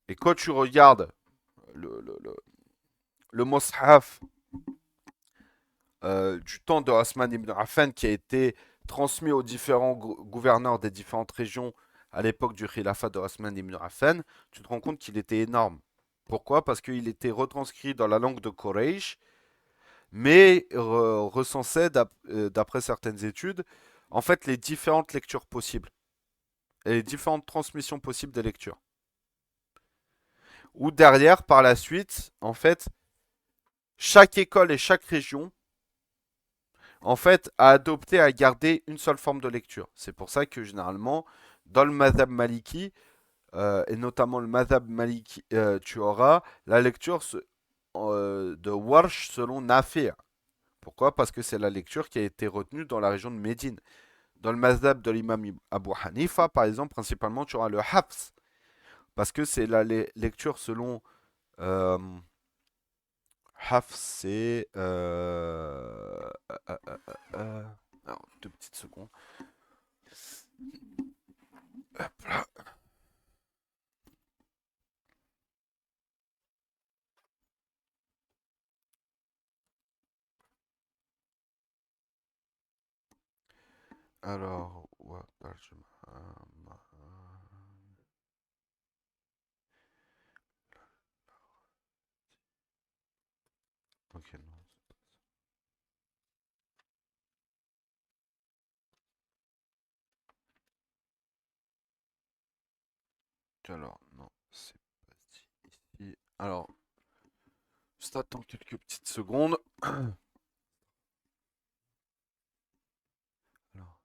et quand tu regardes le Mus'haf du temps de Osman ibn Affan qui a été transmis aux différents gouverneurs des différentes régions à l'époque du khilafat de Osman ibn Affan, tu te rends compte qu'il était énorme. Pourquoi? Parce qu'il était retranscrit dans la langue de Quraysh, mais recensait, d'après certaines études, en fait les différentes lectures possibles et les différentes transmissions possibles des lectures. Ou derrière, par la suite, en fait, chaque école et chaque région en fait, a adopté, à garder une seule forme de lecture. C'est pour ça que généralement, dans le madhab maliki, et notamment le madhab maliki, tu auras la lecture de Warsh selon Nafi'. Pourquoi? Parce que c'est la lecture qui a été retenue dans la région de Médine. Dans le madhab de l'imam Abu Hanifa, par exemple, principalement, tu auras le Hafs. Parce que c'est la lecture selon euh, Hafs, c'est... alors, 2 petites secondes. Hop là. Alors, ouais, Ok, non. Alors, non, c'est pas ici. Alors, juste attends quelques petites secondes. Alors,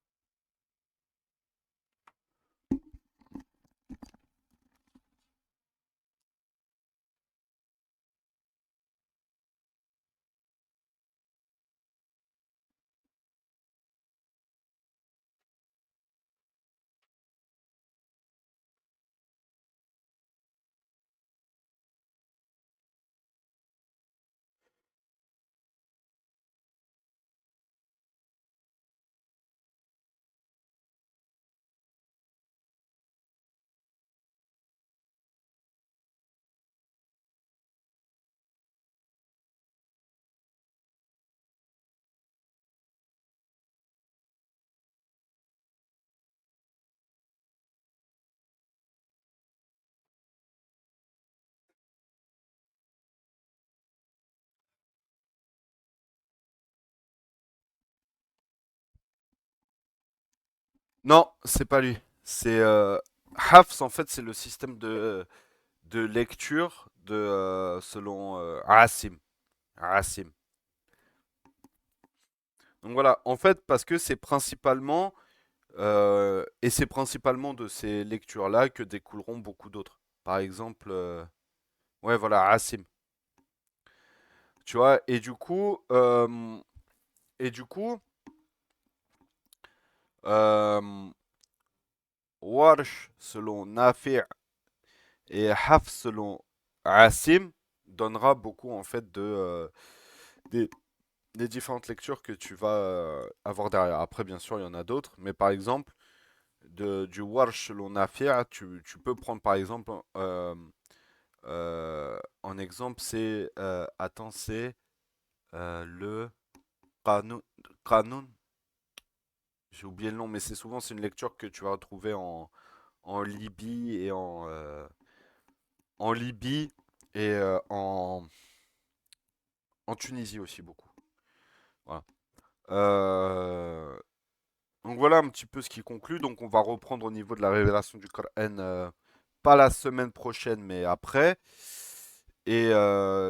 non, c'est pas lui. C'est Hafs, en fait, c'est le système de lecture selon Asim. Asim. Donc voilà, en fait, parce que c'est principalement, et c'est principalement de ces lectures-là que découleront beaucoup d'autres. Par exemple, ouais, voilà, Asim. Tu vois, et du coup, euh, Warsh selon Nafi' et Hafs selon Asim donnera beaucoup en fait des, des différentes lectures que tu vas avoir derrière. Après, bien sûr, il y en a d'autres, mais par exemple, du Warsh selon Nafi', tu peux prendre par exemple en exemple, c'est attends, c'est le Qanun, Qanun, j'ai oublié le nom, mais c'est une lecture que tu vas retrouver en Libye et en Libye et en Tunisie aussi beaucoup. Voilà. Euh, donc voilà un petit peu ce qui conclut. Donc on va reprendre au niveau de la révélation du Coran, pas la semaine prochaine, mais après. Et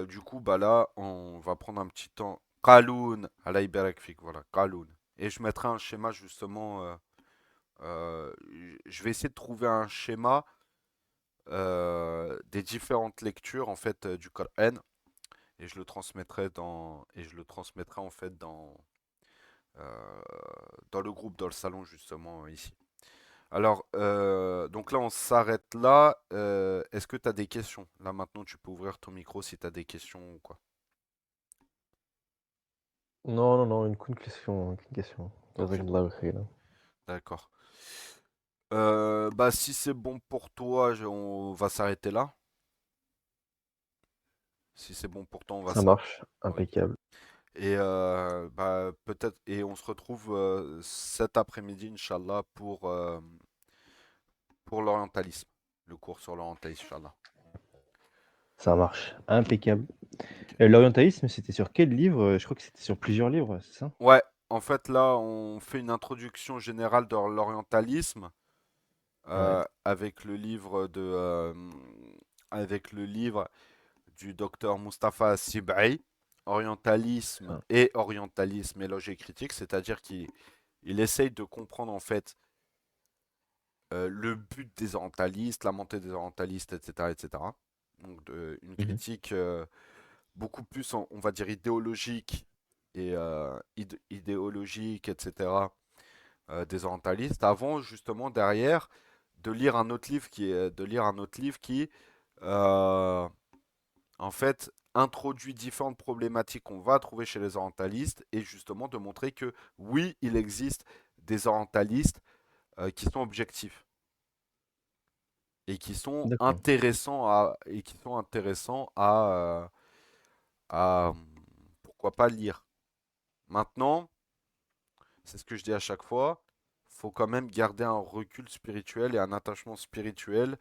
du coup, bah là, on va prendre un petit temps. Kaloun, Allah Ibarak Fik, voilà, Kaloun. Et je mettrai un schéma justement. Euh, je vais essayer de trouver un schéma des différentes lectures en fait du Coran et je le transmettrai en fait euh, dans le groupe, dans le salon justement ici. Alors, donc là on s'arrête là. Est-ce que tu as des questions? Là maintenant tu peux ouvrir ton micro si tu as des questions ou quoi. Non, non, non, une question, une question. Ok, Jazakallahu khairan. d'accord. Bah si c'est bon pour toi, on va s'arrêter là. Si c'est bon pour toi, on va Ça s'arrêter. marche, Ok. impeccable. Et bah, peut-être et on se retrouve cet après-midi, Inch'Allah, pour l'orientalisme. Le cours sur l'orientalisme, Inch'Allah. Ça marche, impeccable. Ok. L'orientalisme, c'était sur quel livre? Je crois que c'était sur plusieurs livres, c'est ça? Ouais, en fait là, on fait une introduction générale de l'orientalisme Ouais. avec le livre du docteur Mustapha Sib'i, Orientalisme Ça. et orientalisme et logique critique, c'est-à-dire qu'il essaye de comprendre en fait le but des orientalistes, la montée des orientalistes, etc. etc. Donc une Mhm. critique beaucoup plus, on va dire, idéologique et idéologique, etc. Des orientalistes, avant justement derrière de lire un autre livre qui euh, en fait introduit différentes problématiques qu'on va trouver chez les orientalistes et justement de montrer que oui, il existe des orientalistes qui sont objectifs et D'accord. qui sont intéressants à pourquoi pas lire. Maintenant, c'est ce que je dis à chaque fois, faut quand même garder un recul spirituel et un attachement spirituel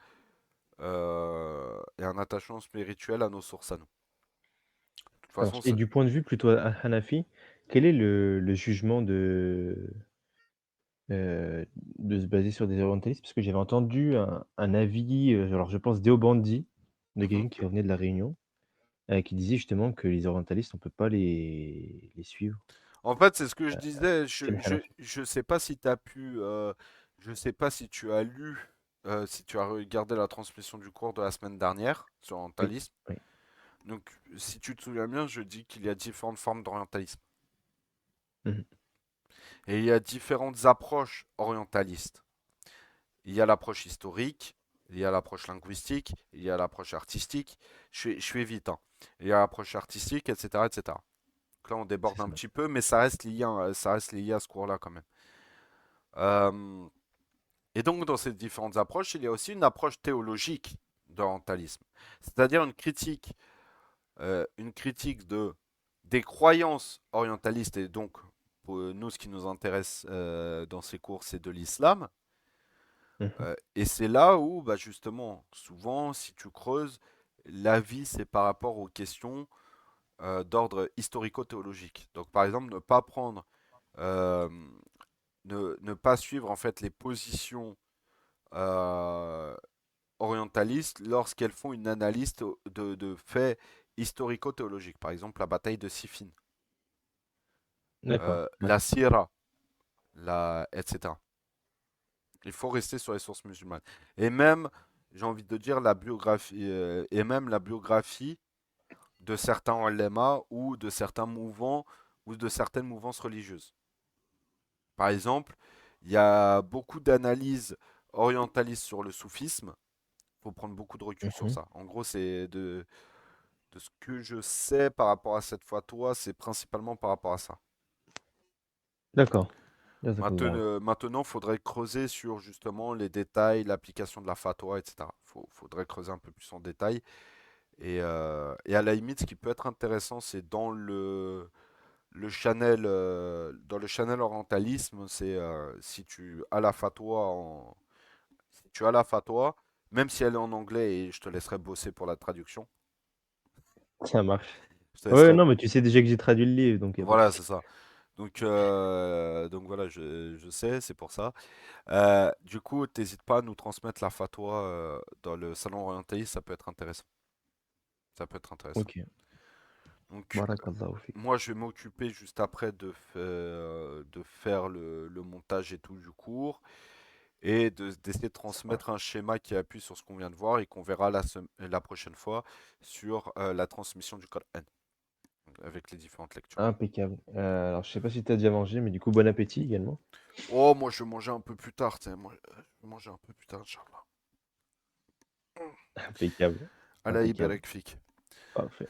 à nos sources à nous. De toute toute Ça marche. façon, Et du point de vue plutôt hanafi, quel est le jugement de se baser sur des orientalistes? Parce que j'avais entendu un avis, alors je pense déobandi, de Mhm. quelqu'un qui revenait de La Réunion, qui disait justement que les orientalistes, on peut pas les suivre, En fait, c'est ce que je disais. chez les hanafis. Je sais pas si tu as pu, je sais pas si tu as lu, si tu as regardé la transmission du cours de la semaine dernière sur Oui, l'orientalisme. oui. Donc, si tu te souviens bien, je dis qu'il y a différentes formes d'orientalisme. Mmh. Et il y a différentes approches orientalistes. Il y a l'approche historique, il y a l'approche linguistique, il y a l'approche artistique. Je fais vite, hein. Il y a l'approche artistique, etc., etc. Donc là, on C'est déborde un ça. petit peu, mais ça reste lié, hein, ça reste lié à ce cours-là quand même. Euh, et donc, dans ces différentes approches, il y a aussi une approche théologique d'orientalisme, c'est-à-dire une critique des croyances orientalistes, et donc, pour nous, ce qui nous intéresse dans ces cours, c'est de l'islam. Mmh. Et c'est là où, bah, justement, souvent, si tu creuses, la vie, c'est par rapport aux questions d'ordre historico-théologique. Donc, par exemple, ne pas prendre, euh, ne pas suivre en fait les positions euh, orientalistes lorsqu'elles font une analyse de faits historico-théologiques. Par exemple, la bataille de Siffin, D'accord, ouais. la Sira, etc. Il faut rester sur les sources musulmanes. Et même, j'ai envie de dire, la biographie, et même la biographie de certains ulémas ou de certains mouvements ou de certaines mouvances religieuses. Par exemple, il y a beaucoup d'analyses orientalistes sur le soufisme. Il faut prendre beaucoup de recul sur Mmh. ça. En gros, de ce que je sais par rapport à cette fatwa, c'est principalement par rapport à ça. D'accord. Jazakallah. Maintenant, il faudrait creuser sur justement les détails, l'application de la fatwa, etc. Faudrait creuser un peu plus en détail. Et à la limite, ce qui peut être intéressant, c'est dans le channel orientalisme, c'est si tu as la fatwa si tu as la fatwa, même si elle est en anglais, et je te laisserai bosser pour la traduction. Ça marche. Je te Ouais, laisserai. non, mais tu sais déjà que j'ai traduit le livre, donc il y a pas de Voilà, c'est souci. ça. Donc voilà, je sais, c'est pour ça. Du coup, t'hésites pas à nous transmettre la fatwa dans le salon orientaliste, ça peut être intéressant. Ça peut être intéressant. OK. Donc, Barakallahu fik. moi, je vais m'occuper juste après de faire le montage et tout du cours et d'essayer de Ça marche. transmettre un schéma qui appuie sur ce qu'on vient de voir et qu'on verra la prochaine fois sur la transmission du Coran avec les différentes lectures. Impeccable. Alors je sais pas si tu as déjà mangé, mais du coup, bon appétit également. Oh, moi, je vais manger un peu plus tard, tu sais. Moi, je vais manger un peu plus tard, Inch'Allah. Impeccable, Allah impeccable. barak fik. Parfait.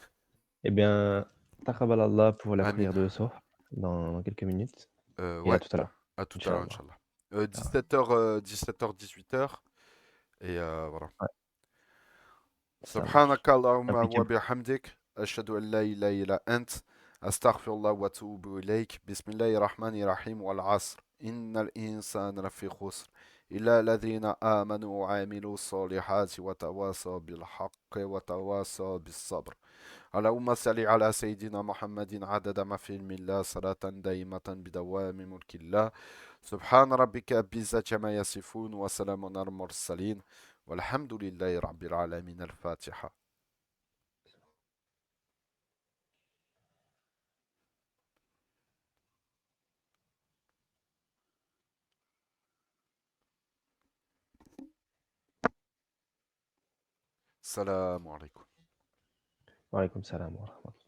Eh bien, taqabbalallah pour la Amin. prière de soir dans quelques minutes et à Ouais, tout à l'heure. à tout à l'heure, Inch'Allah. Inch'Allah. Ah, 17h, 17h, 18h. Et voilà. ouais, ça marche. سبحانك اللهم Impeccable. وبحمدك أشهد أن لا إله إلا أنت أستغفر الله وأتوب إليك بسم الله الرحمن الرحيم والعصر إن الإنسان لفي خسر إلا الذين آمنوا وعملوا الصالحات وتواصوا بالحق وتواصوا بالصبر اللهم صل على سيدنا محمد عدد ما في علم الله صلاة دائمة بدوام ملك الله سبحان ربك بعزة ما يصفون وسلام على المرسلين والحمد لله رب العالمين الفاتحة السلام عليكم Wa alaykoum salam wa rahmatullah.